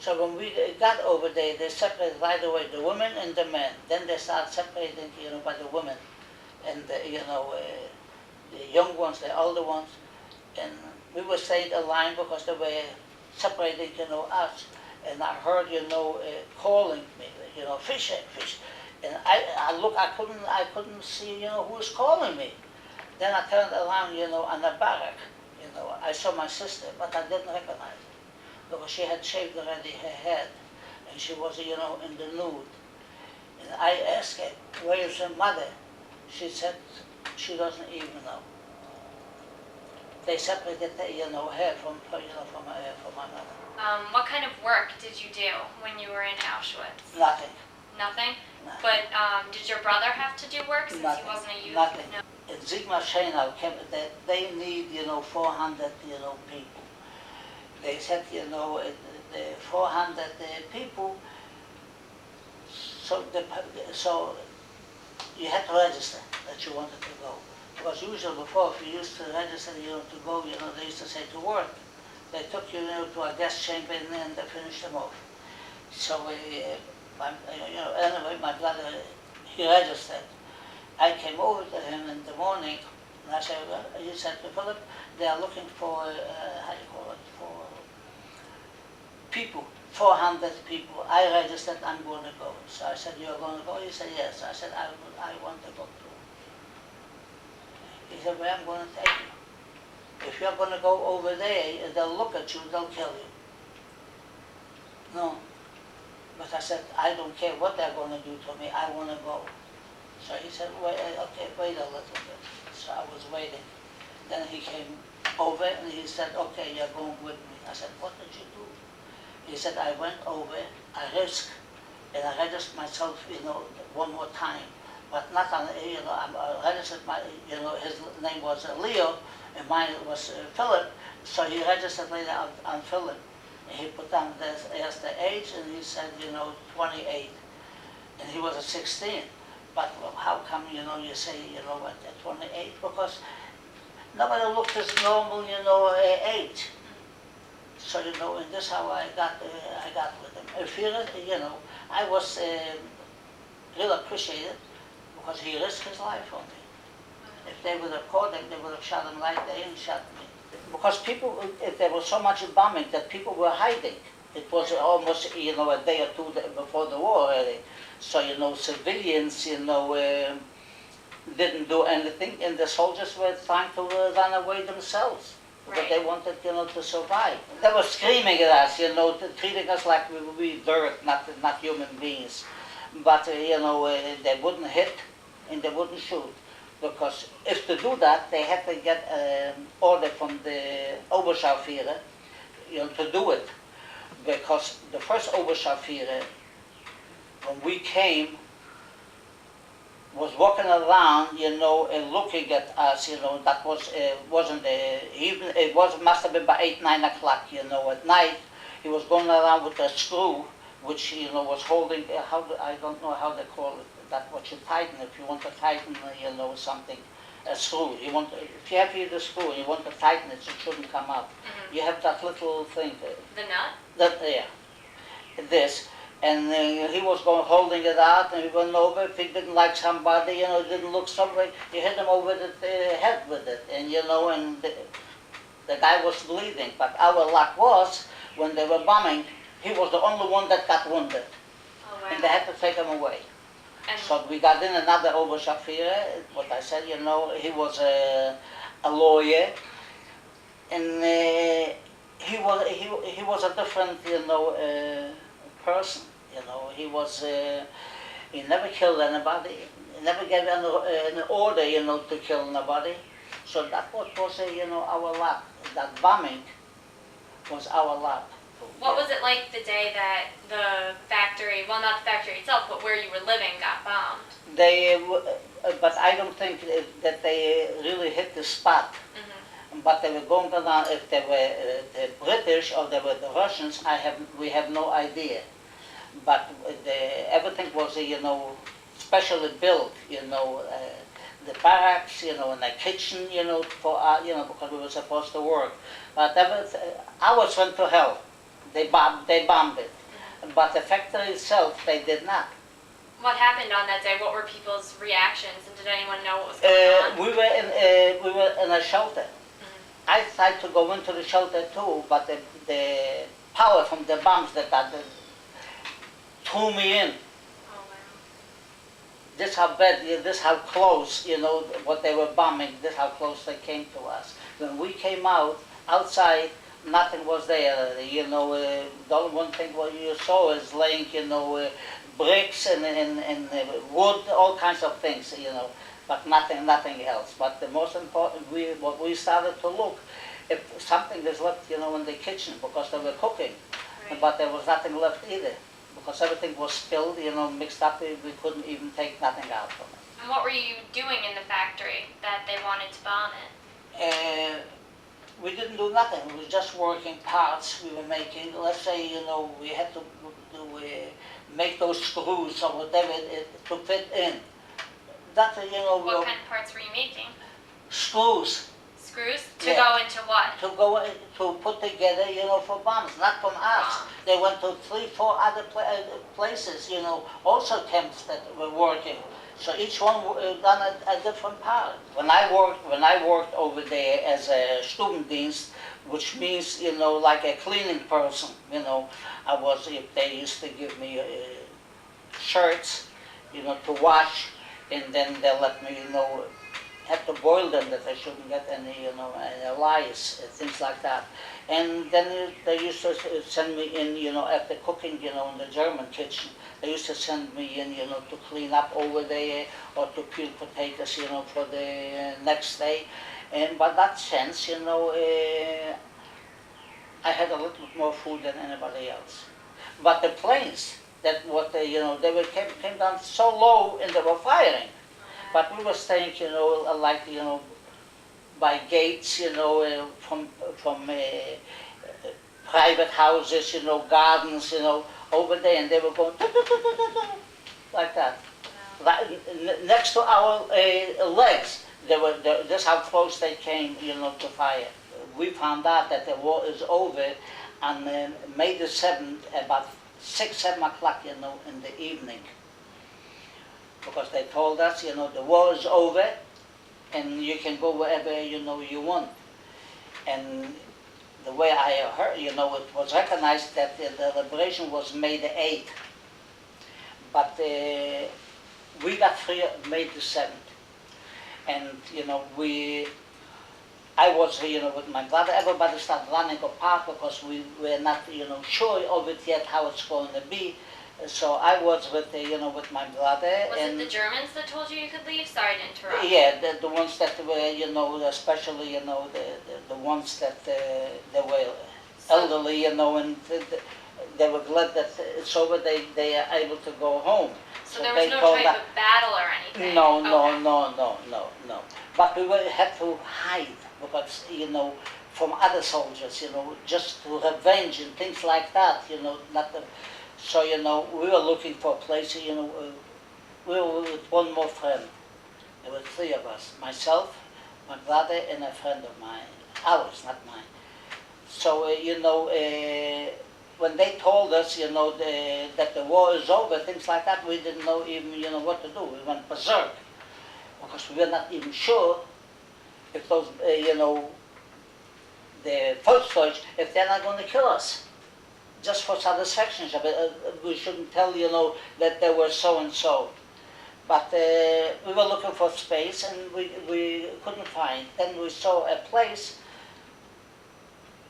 So when we got over there, they separated right away the women and the men. Then they started separating, by the women and the young ones, the older ones, and we were staying aligned because they were separating, us. And I heard, calling me, fish, fish. And I couldn't see, who was calling me. Then I turned around, on the barrack, I saw my sister, but I didn't recognize her because she had shaved already her head, and she was, in the nude. And I asked her, where is her mother? She said she doesn't even know. They separated, her from my mother. What kind of work did you do when you were in Auschwitz? Nothing. Nothing? Nothing. But did your brother have to do work since Nothing. he wasn't a youth? Nothing. No. In Sigma Schenau, they need, 400, people. They said, the 400 people, so you had to register that you wanted to go. Because usually before, if you used to register, to go, they used to say to work. They took you, to a gas chamber and then they finished them off. So, anyway, my brother, he registered. I came over to him in the morning, and I said, well, he said, Philip, they are looking for, for people, 400 people. I registered, I'm going to go. So I said, you're going to go? He said, yes. I said, I want to go too. He said, well, I'm going to take you. If you're going to go over there, they'll look at you, they'll kill you. No. But I said, I don't care what they're going to do to me, I want to go. So he said, wait, okay, wait a little bit. So I was waiting. Then he came over and he said, okay, you're going with me. I said, what did you do? He said, I went over, I risked, and I registered myself, one more time. But not on, I registered my, his name was Leo, and mine was Philip. So he registered later on Philip. And he put down as the age, and he said, 28. And he was at 16. But how come, you say, at 28? Because nobody looked as normal, age. So, and this is how I got with him. If I was really appreciated because he risked his life for me. If they would have caught him, they would have shot him right there and shot me. Because people, there was so much bombing that people were hiding. It was almost, a day or two before the war already. So, civilians, didn't do anything, and the soldiers were trying to run away themselves. Because they wanted, to survive. They were screaming at us, treating us like we were dirt, not human beings. But, they wouldn't hit and they wouldn't shoot. Because if to do that, they had to get an order from the Oberscharführer, to do it. Because the first Oberscharführer, when we came, was walking around, and looking at us, that wasn't even, must have been by 8, 9 o'clock, at night. He was going around with a screw, which, was holding, I don't know how they call it, that what you tighten, if you want to tighten, something, a screw. If you have here the screw and you want to tighten it, it shouldn't come out. Mm-hmm. You have that little thing. The nut? Yeah. This. And he was holding it out, and he went over. If he didn't like somebody, didn't look somewhere, he hit him over the head with it. And, and the guy was bleeding. But our luck was, when they were bombing, he was the only one that got wounded. Oh, wow. And they had to take him away. And so we got in another Oberscharführer, what I said, he was a lawyer. And he was a different, person. He never killed anybody. He never gave an order, to kill nobody. So that was, our luck. That bombing was our luck. What was it like the day that the factory, well, not the factory itself, but where you were living, got bombed? But I don't think that they really hit the spot. Mm-hmm. But they were going around, if they were the British or they were the Russians, we have no idea. But everything was, specially built, the barracks, and the kitchen, for because we were supposed to work. But ours went to hell. They bombed it. but the factory itself, they did not. What happened on that day? What were people's reactions, and did anyone know what was going on? We were in a shelter. I tried to go into the shelter too, but the power from the bombs that threw me in. Oh, wow. This how bad, this how close, what they were bombing, this how close they came to us. When we came out, outside, nothing was there. The only one thing what you saw is laying, bricks and wood, all kinds of things, but nothing else. But the most important, what we started to look, if something is left, in the kitchen, because they were cooking, Right. but there was nothing left either, because everything was spilled, mixed up. We couldn't even take nothing out from it. And what were you doing in the factory that they wanted to bomb it? We didn't do nothing. We were just working parts. We were making, let's say, we had to make those screws or whatever to fit in. That, What kind of parts were you making? screws Screws? To Yeah. go into what? to put together, for bombs, not from us. They went to 3, 4 other places, also camps that were working. So each one done a different part. When I worked over there as a Stubendienst, which means, like a cleaning person, if they used to give me shirts, to wash, and then they let me, had to boil them that I shouldn't get any, any lice, things like that. And then they used to send me in, after cooking, in the German kitchen. They used to send me in, to clean up over there or to peel potatoes, for the next day. And by that sense, I had a little bit more food than anybody else. But the planes, that what they, they came down so low and they were firing. But we were staying, like, by gates, from private houses, gardens, over there, and they were going like that. Next to our legs, that's how close they came, to fire. We found out that the war is over on May the 7th, about 6, 7 o'clock, in the evening. Because they told us, the war is over, and you can go wherever, you want. And the way I heard, it was recognized that the liberation was May the 8th. But we got free May the 7th. And, I was here, with my brother. Everybody started running apart because we were not, sure of it yet how it's going to be. So I was with, with my brother. Was it the Germans that told you could leave? Sorry to interrupt. Yeah, the ones that were, especially, the ones that they were elderly, and they were glad that it's over. They are able to go home. So there was no type of battle or anything? No. But we had to hide because, from other soldiers, just to revenge and things like that, not the. So, we were looking for a place, we were with one more friend. There were 3 of us, myself, my brother, and a friend of mine, ours, not mine. So, when they told us, that the war is over, things like that, we didn't know even, what to do. We went berserk, because we were not even sure if those, the Volksdeutsch, if they're not going to kill us. Just for satisfaction, we shouldn't tell, that they were so-and-so. But we were looking for space and we couldn't find. Then we saw a place,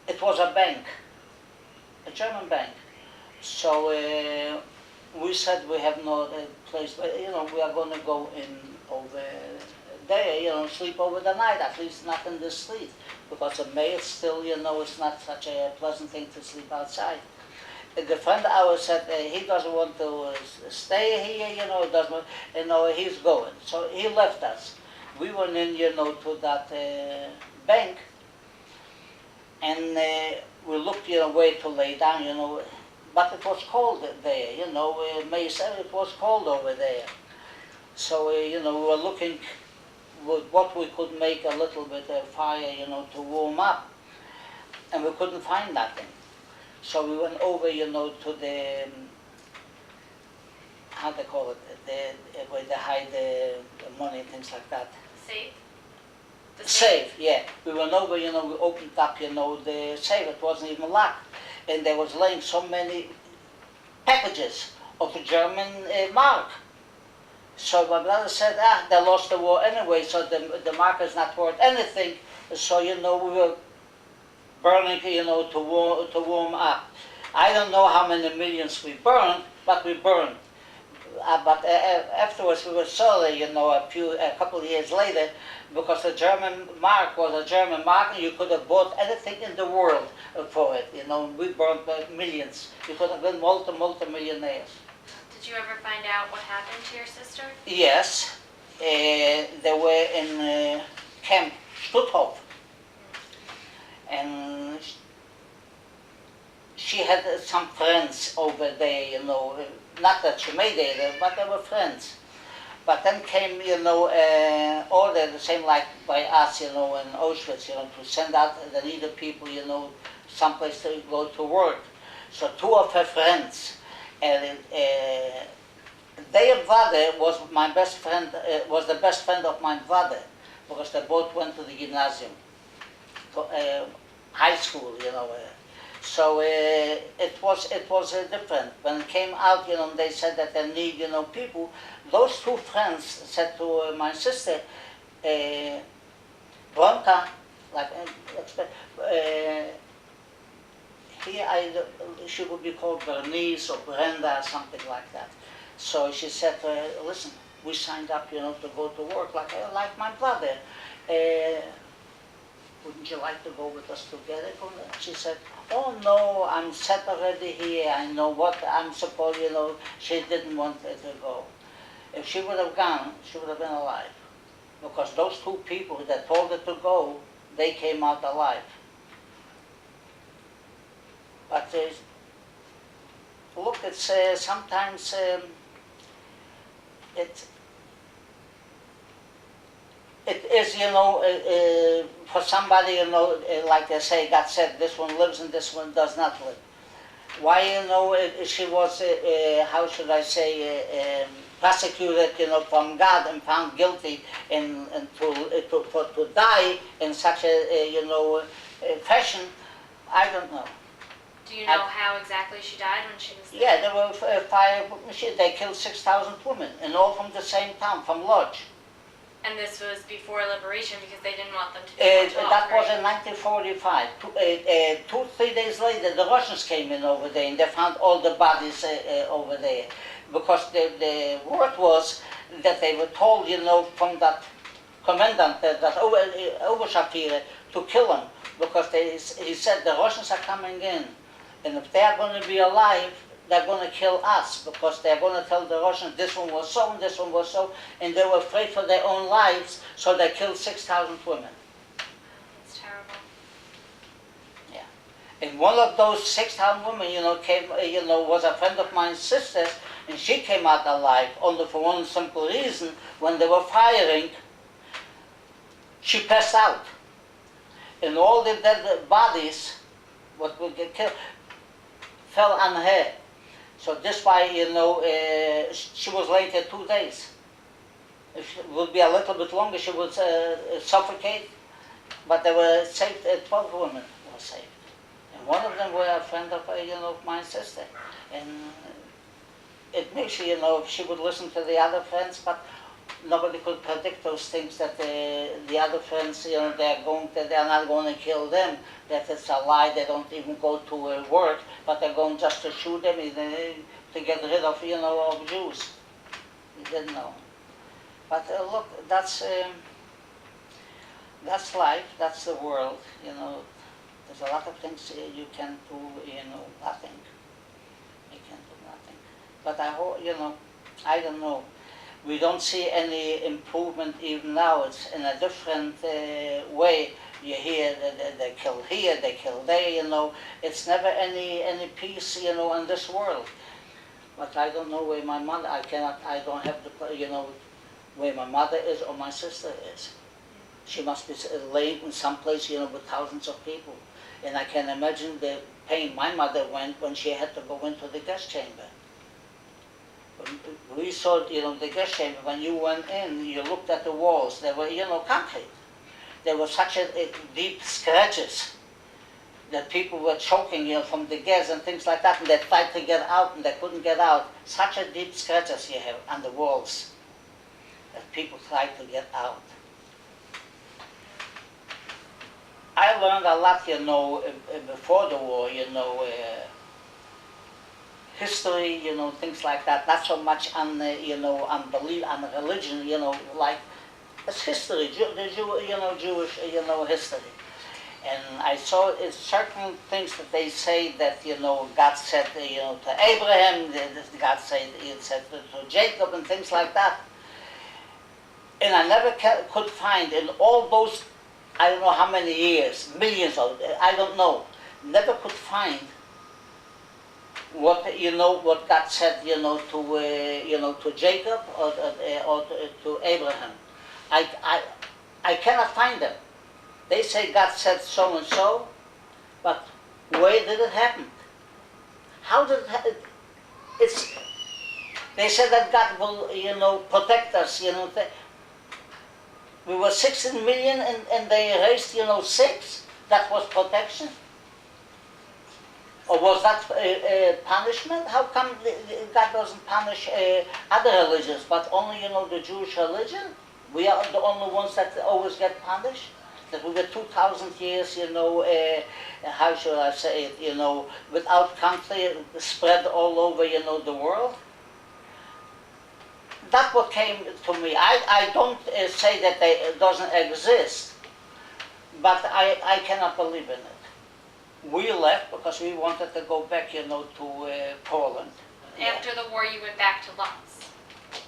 it was a bank, a German bank. So we said we have no place, but, we are going to go in over there, sleep over the night, at least not in the street. Because in May it's still, it's not such a pleasant thing to sleep outside. The friend of ours said he doesn't want to stay here, doesn't, he's going. So he left us. We went in, to that bank, and we looked, where to lay down, but it was cold there, May 7th, it was cold over there. So, we were looking with what we could make a little bit of fire, to warm up, and we couldn't find nothing. So we went over, to the how they call it, where they hide the money and things like that. Safe? The Safe, yeah. We went over, we opened up, the safe. It wasn't even locked. And there was laying so many packages of the German mark. So my brother said, they lost the war anyway, so the mark is not worth anything. So, we were burning, to warm up. I don't know how many millions we burned, but we burned. But afterwards we were sorry, a couple of years later, because the German mark was a German mark, and you could have bought anything in the world for it. We burned millions. You could have been multi-millionaires. Did you ever find out what happened to your sister? Yes, they were in Camp Stutthof, and she had some friends over there, not that she made it, but they were friends. But then came, order, the same like by us, in Auschwitz, to send out the needed people, someplace to go to work. So two of her friends, and their brother was my best friend, was the best friend of my brother, because they both went to the gymnasium, to, high school, So it was different. When it came out, they said that they need, people. Those two friends said to my sister, Bronca, here she would be called Bernice or Brenda or something like that. So she said to her, listen, we signed up, to go to work like my brother. Wouldn't you like to go with us together? She said, oh no, I'm set already here. I know what I'm supposed, she didn't want her to go. If she would have gone, she would have been alive. Because those two people that told her to go, they came out alive. But look, it's sometimes it is, for somebody, like they say, God said, this one lives and this one does not live. Why, she was, how should I say, prosecuted, from God and found guilty and to die in such a, fashion, I don't know. Do you know how exactly she died when she was there? Yeah, there were fire machines. They killed 6,000 women, and all from the same town, from Lodz. And this was before liberation because they didn't want them to be That was in 1945. 2-3 days later, the Russians came in over there, and they found all the bodies over there. Because the word was that they were told, from that commandant, that Oberscharführer, to kill him. Because he said the Russians are coming in, and if they are going to be alive, they're going to kill us, because they're going to tell the Russians this one was so and this one was so, and they were afraid for their own lives, so they killed 6,000 women. That's terrible. Yeah. And one of those 6,000 women, came, was a friend of mine's sister's, and she came out alive, only for one simple reason: when they were firing, she passed out. And all the dead bodies, what would get killed, fell on her. So this why, she was late 2 days. If it would be a little bit longer, she would suffocate. But they were saved, 12 women were saved. And one of them were a friend of, of my sister. And it makes you, if she would listen to the other friends, but nobody could predict those things, that the other friends, they're not going to kill them, that it's a lie, they don't even go to work, but they're going just to shoot them to get rid of, of Jews. You didn't know. But look, that's life, that's the world, There's a lot of things you can do, nothing. You can do nothing. But I hope, I don't know. We don't see any improvement even now. It's in a different way. You hear that they kill here, they kill there, It's never any peace, in this world. But I don't know where my mother, I don't have the, where my mother is or my sister is. She must be laying in some place, with thousands of people. And I can imagine the pain my mother went when she had to go into the gas chamber. We saw, the gas chamber, when you went in, you looked at the walls, they were, concrete. There were such deep scratches that people were choking, from the gas and things like that, and they tried to get out and they couldn't get out. Such a deep scratches you have on the walls that people tried to get out. I learned a lot, before the war, history, things like that. Not so much on, on belief, on religion, like it's history, Jewish, history. And I saw certain things that they say that, God said, to Abraham, God said, to Jacob and things like that. And I never could find in all those, I don't know how many years, millions of, I don't know, never could find what what God said to Jacob or to Abraham. I cannot find them. They say God said so and so, but where did it happen? How did it? It's. They said that God will protect us. We were 16 million and they erased 6. That was protection. Or was that punishment? How come God doesn't punish other religions, but only, the Jewish religion? We are the only ones that always get punished? That we were 2,000 years, how should I say it, without country, spread all over, the world? That's what came to me. I don't say that it doesn't exist, but I cannot believe in it. We left because we wanted to go back, to Poland. After the war, you went back to Lutz.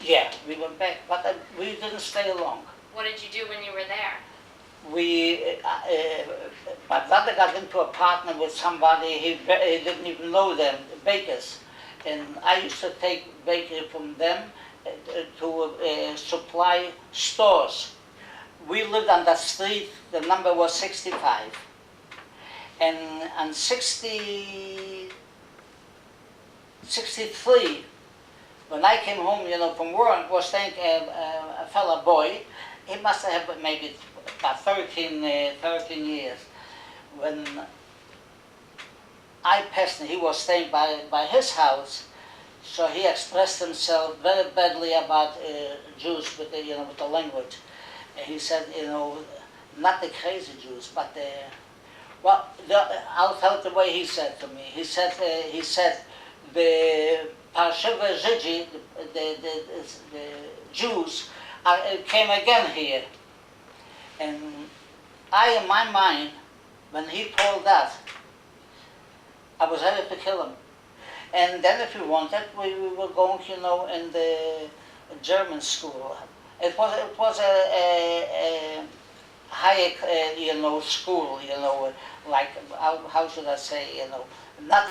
Yeah, we went back, but we didn't stay long. What did you do when you were there? My brother got into a partner with somebody, he didn't even know them, bakers. And I used to take bakery from them to supply stores. We lived on that street, the number was 65. And on 63, when I came home, from work, was staying a fella boy. He must have maybe about 13 years. When I passed him, he was staying by his house, so he expressed himself very badly about Jews with the language. And he said, not the crazy Jews, but well, I'll tell it the way he said to me. He said the Parshiva Żydzi, the Jews, came again here. And in my mind, when he told that, I was ready to kill him. And then if we wanted, we were going, in the German school. It was a high, school, like, how should I say, not